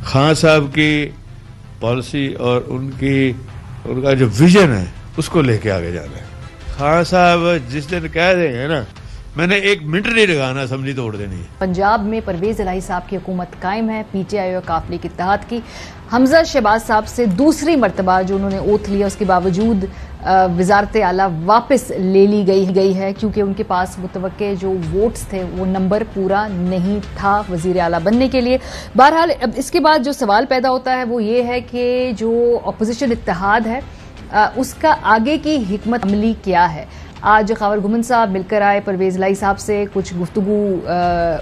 खान साहब की पॉलिसी और उनका जो विजन है उसको लेके आगे जाना है। खान साहब जिस दिन कह देंगे ना, मैंने 1 मिनट नहीं लगाना, असेंबली तोड़ देनी है। पंजाब में परवेज इलाही साहब की हुकूमत कायम है। पीटीआई और काफ लीग इत्तेहाद की हमजा शहबाज साहब से दूसरी मरतबा जो उन्होंने ओथ लिया, उसके बावजूद वजारत आला वापस ले ली गई है क्योंकि उनके पास मुतवक्के जो वोट्स थे वो नंबर पूरा नहीं था वजीर आला बनने के लिए। बहरहाल अब इसके बाद जो सवाल पैदा होता है वो ये है कि जो अपोजिशन इत्तेहाद है उसका आगे की हिकमत अमली क्या है। आज ख़ावर घुमन साहब मिलकर आए परवेज इलाही साहब से, कुछ गुफ्तगू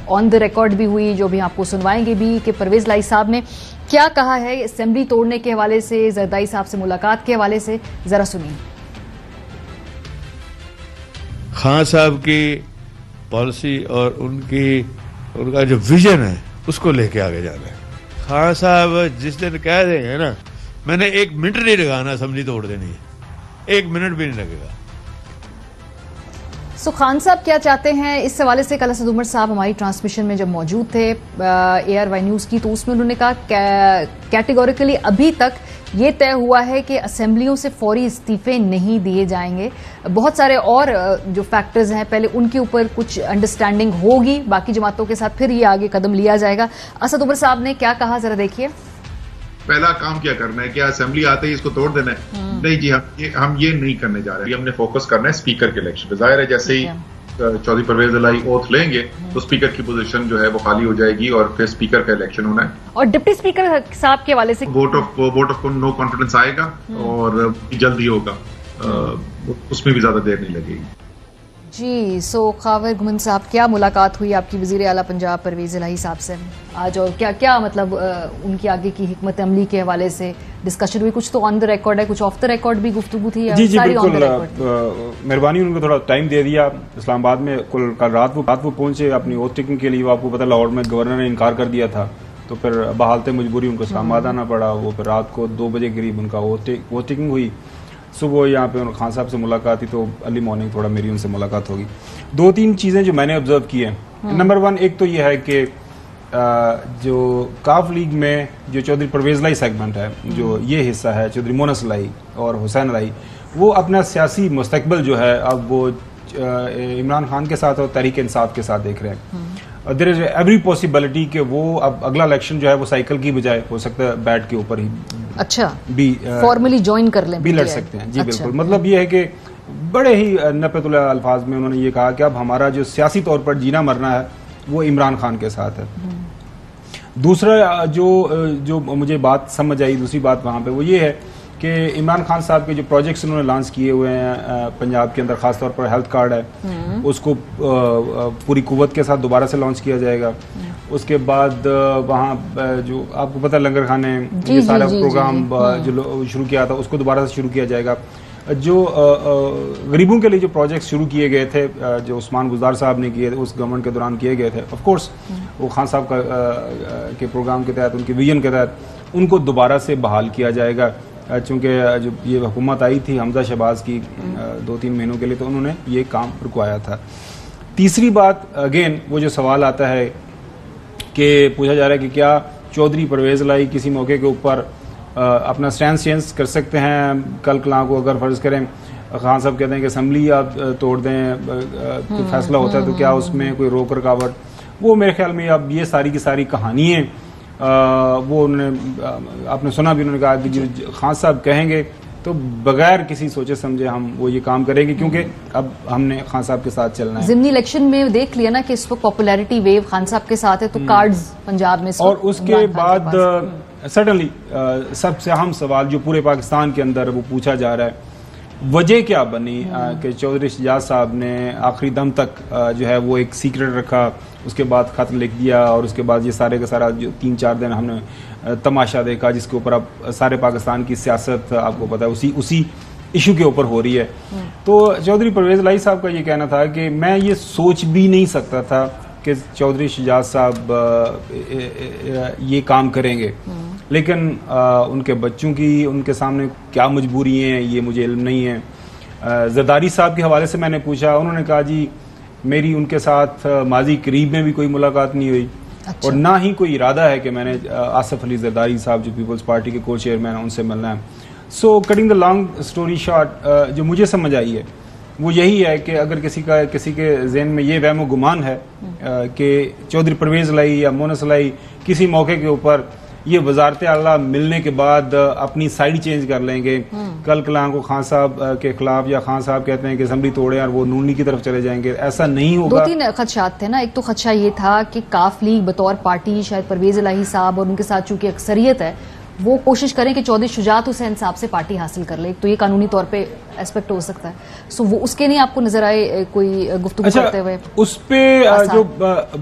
ऑन द रिकॉर्ड भी हुई जो भी आपको सुनवाएंगे भी कि परवेज इलाही साहब ने क्या कहा है असेंबली तोड़ने के हवाले से, जरदारी साहब से मुलाकात के हवाले से, जरा सुनिए। खान साहब की पॉलिसी और उनका जो विजन है उसको लेके आगे जाना है। खान साहब जिस दिन कह देंगे ना, मैंने 1 मिनट नहीं लगाना, असेंबली तोड़ देनी है। 1 मिनट भी नहीं लगेगा। खान साहब क्या चाहते हैं, इस हवाले से कल असद उमर साहब हमारी ट्रांसमिशन में जब मौजूद थे ARY न्यूज़ की, तो उसमें उन्होंने कहा कैटेगोरिकली अभी तक ये तय हुआ है कि असेंबलियों से फौरी इस्तीफे नहीं दिए जाएंगे। बहुत सारे और जो फैक्टर्स हैं पहले उनके ऊपर कुछ अंडरस्टैंडिंग होगी, बाकी जमातों के साथ फिर ये आगे कदम लिया जाएगा। असद उमर साहब ने क्या कहा, जरा देखिए। पहला काम क्या करना है, क्या असेंबली आते ही इसको तोड़ देना है? नहीं जी, हम ये नहीं करने जा रहे हैं। हमने फोकस करना है स्पीकर के इलेक्शन पे। जाहिर है जैसे ही चौधरी परवेज इलाही ओथ लेंगे तो स्पीकर की पोजीशन जो है वो खाली हो जाएगी और फिर स्पीकर का इलेक्शन होना है। और डिप्टी स्पीकर साहब के हवाले से वोट ऑफ नो कॉन्फिडेंस आएगा और जल्दी होगा, उसमें भी ज्यादा देर नहीं लगेगी। जी, ख़ावर घुमन साहब, क्या मुलाकात हुई आपकी वज़ीर आला पंजाब परवेज इलाही साहब से आज, और क्या मतलब उनकी आगे की हिकमत अमली के हवाले से डिस्कशन हुई? कुछ तो ऑन द रिकॉर्ड है, कुछ ऑफ द रिकॉर्ड भी गुफ्तगू थी? जी बिल्कुल, मेहरबानी, उनको थोड़ा टाइम दे दिया। इस्लामाबाद में कल रात वो पहुंचे अपनी ओथ टेकिंग के लिए। वो आपको पता लाहौर में गवर्नर ने इनकार कर दिया था, तो फिर बहालते मजबूरी उनको इस्लामाबाद आना पड़ा। वो फिर रात को 2 बजे करीब उनका ओथ टेकिंग हुई। सुबह यहाँ पे खान साहब से मुलाकात थी, तो अर्ली मॉर्निंग थोड़ा मेरी उनसे मुलाकात होगी। 2-3 चीज़ें जो मैंने ऑब्जर्व की हैं। नंबर 1, एक तो ये है कि जो काफ लीग में जो चौधरी परवेज इलाही सेगमेंट है, जो ये हिस्सा है चौधरी मोनस इलाही और हुसैन इलाही, वो अपना सियासी मुस्तकबिल जो है अब वो इमरान खान के साथ और तहरीक इंसाफ के साथ देख रहे हैं। देयर इज एवरी पॉसिबिलिटी कि वो अब अगला इलेक्शन जो है वो साइकिल की बजाय हो सकता है बैट के ऊपर ही भी फॉर्मली ज्वाइन कर लें, भी लड़ सकते हैं। जी बिल्कुल, मतलब ये है कि बड़े ही नपतुल्ला अल्फाज में उन्होंने ये कहा कि अब हमारा जो सियासी तौर पर जीना मरना है वो इमरान खान के साथ है। दूसरा जो मुझे बात समझ आई, दूसरी बात वहाँ पे वो ये है कि इमरान खान साहब के जो प्रोजेक्ट्स उन्होंने लॉन्च किए हुए हैं पंजाब के अंदर, खासतौर पर हेल्थ कार्ड है, उसको पूरी कुव्वत के साथ दोबारा से लॉन्च किया जाएगा। उसके बाद वहाँ जो आपको पता लंगर खाने ये सारा प्रोग्राम जो शुरू किया था उसको दोबारा से शुरू किया जाएगा। जो गरीबों के लिए जो प्रोजेक्ट्स शुरू किए गए थे, जो उस्मान गुजार साहब ने किए उस गवर्नमेंट के दौरान किए गए थे, ऑफ कोर्स वो खान साहब के प्रोग्राम के तहत, उनके विजन के तहत उनको दोबारा से बहाल किया जाएगा। चूँकि जो ये हुकूमत आई थी हमजा शहबाज की 2-3 महीनों के लिए, तो उन्होंने ये काम रुकवाया था। तीसरी बात, अगेन वो जो सवाल आता है कि पूछा जा रहा है कि क्या चौधरी परवेज इलाही किसी मौके के ऊपर अपना स्टैंड चेंज कर सकते हैं कल कलां को? अगर फर्ज करें खान साहब कहते हैं कि असेंबली आप तोड़ दें, कोई फैसला होता है तो क्या उसमें कोई रोक रकावट? वो मेरे ख्याल में अब ये सारी की सारी कहानियाँ वो उन्होंने आपने सुना भी, उन्होंने कहा कि जो खान साहब कहेंगे तो बगैर किसी सोचे समझे हम वो ये काम करेंगे, क्योंकि अब हमने खान साहब के साथ चलना है। ज़िमनी इलेक्शन में देख लिया ना कि इस वक्त पॉपुलैरिटी वेव खान साहब के साथ है, तो कार्ड्स पंजाब में और उसके बाद सडनली सबसे अहम सवाल जो पूरे पाकिस्तान के अंदर वो पूछा जा रहा है, वजह क्या बनी कि चौधरी शहजाद साहब ने आखिरी दम तक जो है वो एक सीक्रेट रखा, उसके बाद खत लिख दिया और उसके बाद ये सारे का सारा जो 3-4 दिन हमने तमाशा देखा, जिसके ऊपर अब सारे पाकिस्तान की सियासत आपको पता है उसी इशू के ऊपर हो रही है। तो चौधरी परवेज इलाही साहब का ये कहना था कि मैं ये सोच भी नहीं सकता था कि चौधरी शहजाद साहब ये काम करेंगे, लेकिन उनके बच्चों की उनके सामने क्या मजबूरी है ये मुझे इल्म नहीं है। जरदारी साहब के हवाले से मैंने पूछा, उन्होंने कहा जी मेरी उनके साथ माजी करीब में भी कोई मुलाकात नहीं हुई, अच्छा। और ना ही कोई इरादा है कि मैंने आसिफ अली जरदारी साहब जो पीपल्स पार्टी के को चेयरमैन हैं उनसे मिलना है। सो cutting the long story short, जो मुझे समझ आई है वो यही है कि अगर किसी के जहन में ये वहम गुमान है कि चौधरी परवेज लाई या मोनस लाई किसी मौके के ऊपर ये वजारत आला मिलने के बाद अपनी साइड चेंज कर लेंगे, कल कलाम को खान साहब के खिलाफ या खान साहब कहते हैं कि असेंबली तोड़े और वो नून लीग की तरफ चले जाएंगे, ऐसा नहीं होगा। 2-3 खदशात थे ना। एक तो खदशा ये था कि काफ लीग बतौर पार्टी शायद परवेज इलाही साहब और उनके साथ चूंकि अक्सरियत है वो कोशिश करें कि चौधरी शुजात हुसैन साहब से पार्टी हासिल कर ले, तो ये कानूनी तौर पे एस्पेक्ट हो सकता है। सो वो उसके नहीं आपको नजर आए कोई गुफ्तगू करते हुए? उस पे जो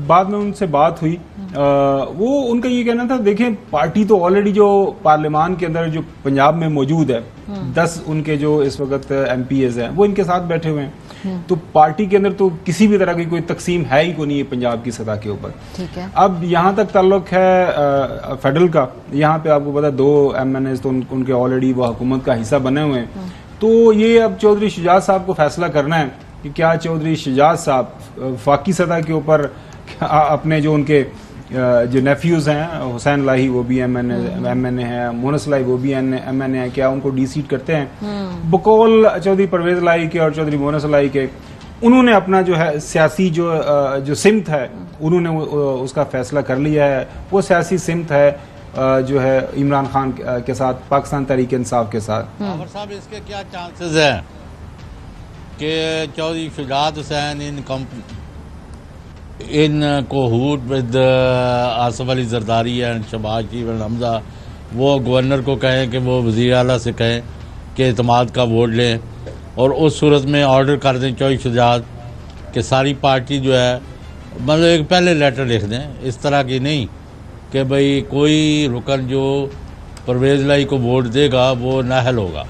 बाद में उनसे बात हुई वो उनका ये कहना था, देखें पार्टी तो ऑलरेडी जो पार्लियामान के अंदर जो पंजाब में मौजूद है 10 उनके जो इस वक्त MPs हैं वो इनके साथ बैठे हुए हैं, तो पार्टी के अंदर तो किसी भी तरह की कोई तकसीम है ही को नहीं है पंजाब की सतह के ऊपर। ठीक है। अब यहाँ तक ताल्लुक है फेडरल का, यहाँ पे आपको पता 2 MNAs तो उनके ऑलरेडी वो हुकूमत का हिस्सा बने हुए हैं, तो ये अब चौधरी शुजात साहब को फैसला करना है कि क्या चौधरी शुजात साहब फाकी सतह के ऊपर अपने जो उनके जो नेफ्यूज हैं हुसैन लाही वो भी MNA है, मोनस लाई वो भी MNA है, क्या उनको डीसीट करते हैं? बकौल चौधरी परवेज लाई के और चौधरी मोनस लाई के उन्होंने अपना जो है सियासी जो सिमत है उन्होंने उसका फैसला कर लिया है। वो सियासी सिमत है जो है इमरान खान के साथ, पाकिस्तान तहरीक इंसाफ के साथ। साहब इसके क्या चांसेस हैं कि Chaudhry Shujaat Hussain in cahoots with Asif Ali Zardari and Shehbaz Sharif and Hamza वो गवर्नर को कहें कि वो वज़ीर आला से कहें कि एतमाद का वोट लें और उस सूरत में ऑर्डर कर दें चौधरी शुजात कि सारी पार्टी जो है मतलब एक पहले लेटर लिख दें, इस तरह की नहीं कि भाई कोई रुकन जो परवेज लाई को वोट देगा वो नाहल होगा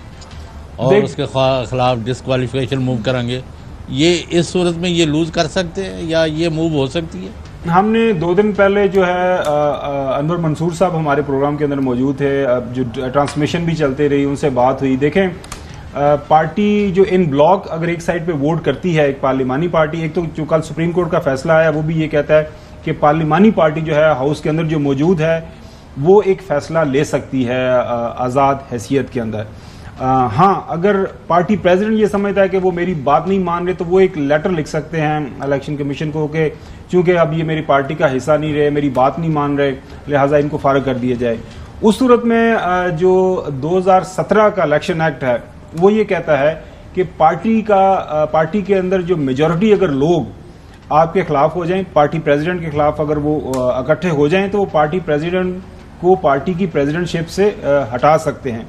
और उसके खिलाफ डिस्क्वालिफिकेशन मूव करेंगे। ये इस सूरत में ये लूज कर सकते हैं या ये मूव हो सकती है? हमने 2 दिन पहले जो है अनवर मंसूर साहब हमारे प्रोग्राम के अंदर मौजूद थे, जो ट्रांसमिशन भी चलते रही, उनसे बात हुई। देखें पार्टी जो इन ब्लॉक अगर एक साइड पे वोट करती है, एक पार्लिमानी पार्टी, एक तो जो कल सुप्रीम कोर्ट का फैसला आया वो भी ये कहता है कि पार्लिमानी पार्टी जो है हाउस के अंदर जो मौजूद है वो एक फैसला ले सकती है आज़ाद हैसियत के अंदर। हाँ, अगर पार्टी प्रेसिडेंट ये समझता है कि वो मेरी बात नहीं मान रहे तो वो एक लेटर लिख सकते हैं इलेक्शन कमीशन को कि चूंकि अब ये मेरी पार्टी का हिस्सा नहीं रहे, मेरी बात नहीं मान रहे, लिहाजा इनको फारग कर दिया जाए। उस सूरत में जो 2017 का इलेक्शन एक्ट है वो ये कहता है कि पार्टी के अंदर जो मेजॉरिटी अगर लोग आपके खिलाफ हो जाएं, पार्टी प्रेसिडेंट के खिलाफ अगर वो इकट्ठे हो जाएं तो वो पार्टी प्रेसिडेंट को पार्टी की प्रेसिडेंटशिप से हटा सकते हैं।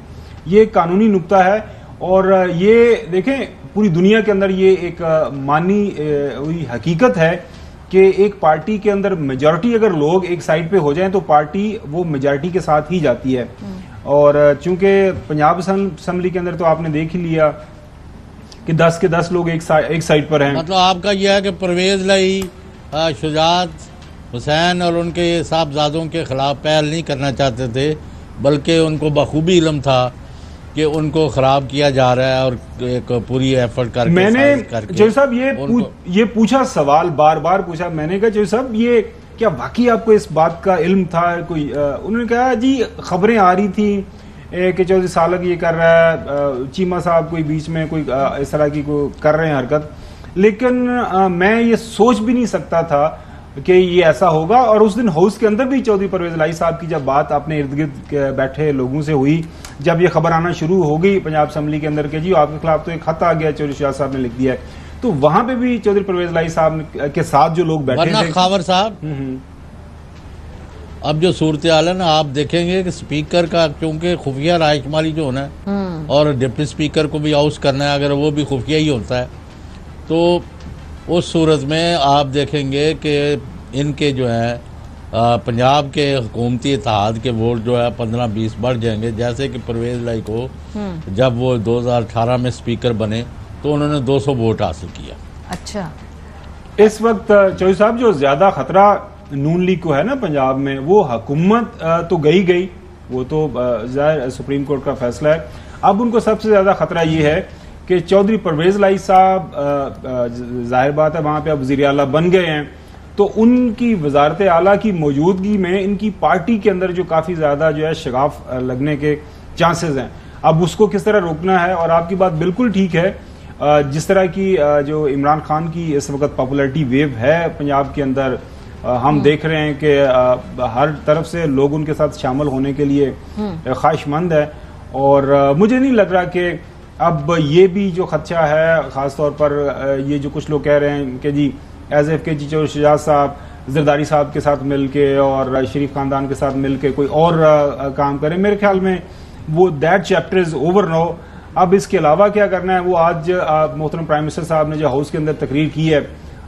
ये कानूनी नुक्ता है और ये देखें पूरी दुनिया के अंदर ये एक मानी हुई हकीकत है कि एक पार्टी के अंदर मेजॉरिटी अगर लोग एक साइड पे हो जाएं तो पार्टी वो मेजॉरिटी के साथ ही जाती है। और चूंकि पंजाब असेंबली के अंदर तो आपने देख ही लिया कि 10 के 10 लोग एक साइड पर हैं। मतलब आपका यह है कि परवेज लाई शुजात हुसैन और उनके साहबजादों के खिलाफ पहल नहीं करना चाहते थे, बल्कि उनको बखूबी इल्म था कि उनको खराब किया जा रहा है और एक पूरी एफर्ट करके मैंने जो साहब ये पूछा सवाल बार बार पूछा, मैंने कहा जो साहब ये क्या वाकई आपको इस बात का इल्म था कोई? उन्होंने कहा जी खबरें आ रही थी कि चौधरी सालक ये कर रहा है, चीमा साहब कोई बीच में कोई इस तरह की कोई कर रहे हैं हरकत, लेकिन मैं ये सोच भी नहीं सकता था कि ये ऐसा होगा। और उस दिन हाउस के अंदर भी चौधरी परवेज लाई साहब की जब बात अपने इर्द गिर्द बैठे लोगों से हुई, जब ये खबर आना शुरू हो गई पंजाब असेंबली के अंदर के जी आपके खिलाफ तो एक खत आ गया चौधरी शुजात साहब ने लिख दिया है, तो वहां पे भी चौधरी परवेज लाई साहब के साथ जो लोग बैठे थे। खावर साहब अब जो सूरत हाल है ना, आप देखेंगे कि स्पीकर का क्योंकि खुफिया रायशुमारी जो होना है और डिप्टी स्पीकर को भी हाउस करना है, अगर वो भी खुफिया ही होता है तो उस सूरत में आप देखेंगे कि इनके जो है पंजाब के हुकूमती इत्तेहाद के वोट जो है 15-20 बढ़ जाएंगे। जैसे कि परवेज लाई को जब वो 2018 में स्पीकर बने तो उन्होंने 200 वोट हासिल किया। अच्छा, इस वक्त चौधरी साहब जो ज्यादा खतरा नून लीग को है ना पंजाब में, वो हुकूमत तो गई, वो तो जाहिर सुप्रीम कोर्ट का फैसला है। अब उनको सबसे ज्यादा खतरा ये है कि चौधरी परवेज लाई साहब जाहिर बात है वहां पे अब वज़ीर आला बन गए हैं, तो उनकी वजारत आला की मौजूदगी में इनकी पार्टी के अंदर जो काफी ज्यादा जो है शगाफ लगने के चांसेस हैं। अब उसको किस तरह रोकना है, और आपकी बात बिल्कुल ठीक है, जिस तरह की जो इमरान खान की इस वक्त पॉपुलैरिटी वेव है पंजाब के अंदर, हम देख रहे हैं कि हर तरफ से लोग उनके साथ शामिल होने के लिए ख्वाहिशमंद है। और मुझे नहीं लग रहा कि अब ये भी जो खदशा है, खासतौर पर ये जो कुछ लोग कह रहे हैं कि जी एज एफ के जी शजाद साहब जरदारी साहब के साथ मिलके और शरीफ खानदान के साथ मिलके कोई और काम करें, मेरे ख्याल में वो that chapter is over now. अब इसके अलावा क्या करना है, वो आज मोहतरम प्राइम मिनिस्टर साहब ने जो हाउस के अंदर तकरीर की है,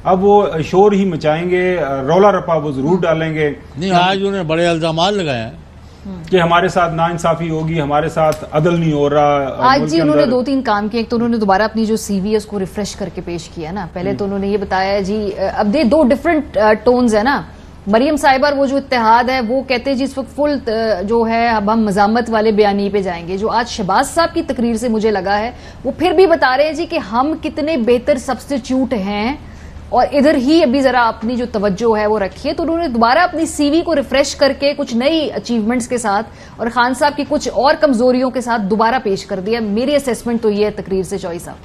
अब वो शोर ही मचाएंगे, रौला रपा वो जरूर डालेंगे। नहीं, आज उन्हें बड़े इल्जाम लगाए हैं कि हमारे साथ नाइंसाफी होगी, हमारे साथ अदल नहीं हो रहा। आज जी उन्होंने 2-3 काम किए। एक तो उन्होंने दोबारा अपनी जो सीवी है उसको रिफ्रेश करके पेश किया ना। पहले तो उन्होंने ये बताया जी, अब दे 2 डिफरेंट टोन्स है ना। मरियम साहिबा वो जो इत्तेहाद है वो कहते हैं जी इस वक्त फुल जो है अब हम मजामत वाले बयानी पे जाएंगे। जो आज शहबाज साहब की तकरीर से मुझे लगा है वो फिर भी बता रहे हैं जी कि हम कितने बेहतर सब्स्टिट्यूट हैं और इधर ही अभी जरा अपनी जो तवज्जो है वो रखिए। तो उन्होंने दोबारा अपनी सीवी को रिफ्रेश करके कुछ नई अचीवमेंट्स के साथ और खान साहब की कुछ और कमजोरियों के साथ दोबारा पेश कर दिया। मेरी असेसमेंट तो ये है तकरीर से चौई साहब।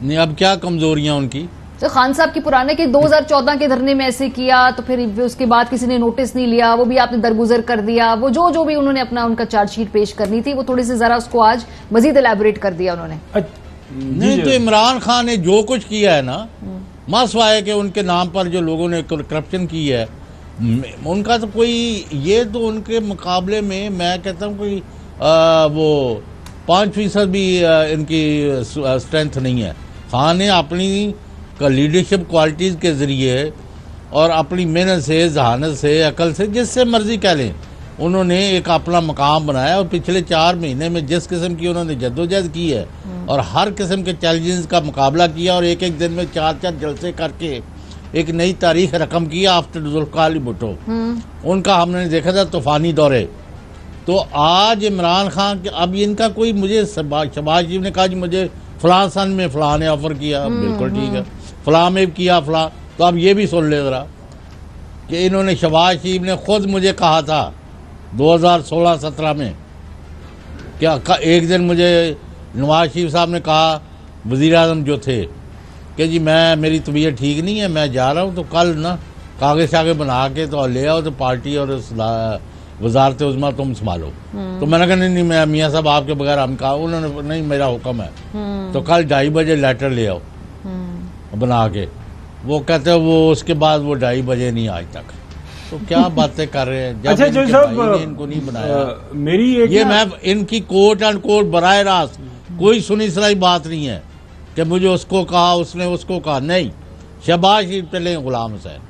नहीं, अब क्या कमजोरियां उनकी? तो खान साहब की पुराने के 2014 के धरने में ऐसे किया, तो फिर उसके बाद किसी ने नोटिस नहीं लिया, वो भी आपने दरगुजर कर दिया। वो जो भी उन्होंने अपना उनका चार्जशीट पेश करनी थी वो थोड़ी सी जरा उसको आज मजीद एलैबोरेट कर दिया उन्होंने। नहीं, तो इमरान खान ने जो कुछ किया है ना, मासवाए के उनके नाम पर जो लोगों ने करप्शन की है, उनका तो कोई, ये तो उनके मुकाबले में मैं कहता हूँ कोई वो 5% भी इनकी स्ट्रेंथ नहीं है। खान ने अपनी लीडरशिप क्वालिटीज़ के ज़रिए और अपनी मेहनत से, जहानत से, अकल से, जिससे मर्जी कह लें, उन्होंने एक अपना मकाम बनाया। और पिछले 4 महीने में जिस किस्म की उन्होंने जद्दोजहद की है और हर किस्म के चैलेंजेस का मुकाबला किया और एक दिन में 4 जलसे करके एक नई तारीख रकम की आफ्टर जुल्फ़िकार अली भुट्टो। उनका हमने देखा था तूफानी दौरे। तो आज इमरान खान के, अब इनका कोई, मुझे शहबाज जी ने कहा जी मुझे फलां सन में फलां ने ऑफर किया, बिल्कुल ठीक है, फलां में किया फलां। तो अब ये भी सुन ले जरा कि इन्होंने, शहबाज शरीफ ने खुद मुझे कहा था 2016-17 में, क्या एक दिन मुझे नवाज शरीफ साहब ने कहा, वज़ीर आज़म जो थे, कि जी मेरी तबीयत ठीक नहीं है, मैं जा रहा हूँ, तो कल ना कागज़ शागज़ बना के तो ले आओ, तो पार्टी और वजारत उज़्मा तुम संभालो। तो मैंने कहा नहीं, मैं मियाँ साहब आपके बगैर हम कहा। उन्होंने नहीं, मेरा हुक्म है। तो कल 2:30 बजे लेटर ले आओ बना के। वो कहते हैं वो उसके बाद वो 2:30 बजे नहीं आज तक। तो क्या बातें कर रहे हैं? जब अच्छा, जो सब इनको नहीं बनाया, मेरी एक ये मैं इनकी कोट एंड कोट बराह रास्त कोई सुनी सुनाई बात नहीं है कि मुझे उसको कहा, उसने उसको कहा। नहीं, शहबाज शरीफ पहले गुलाम हुसैन।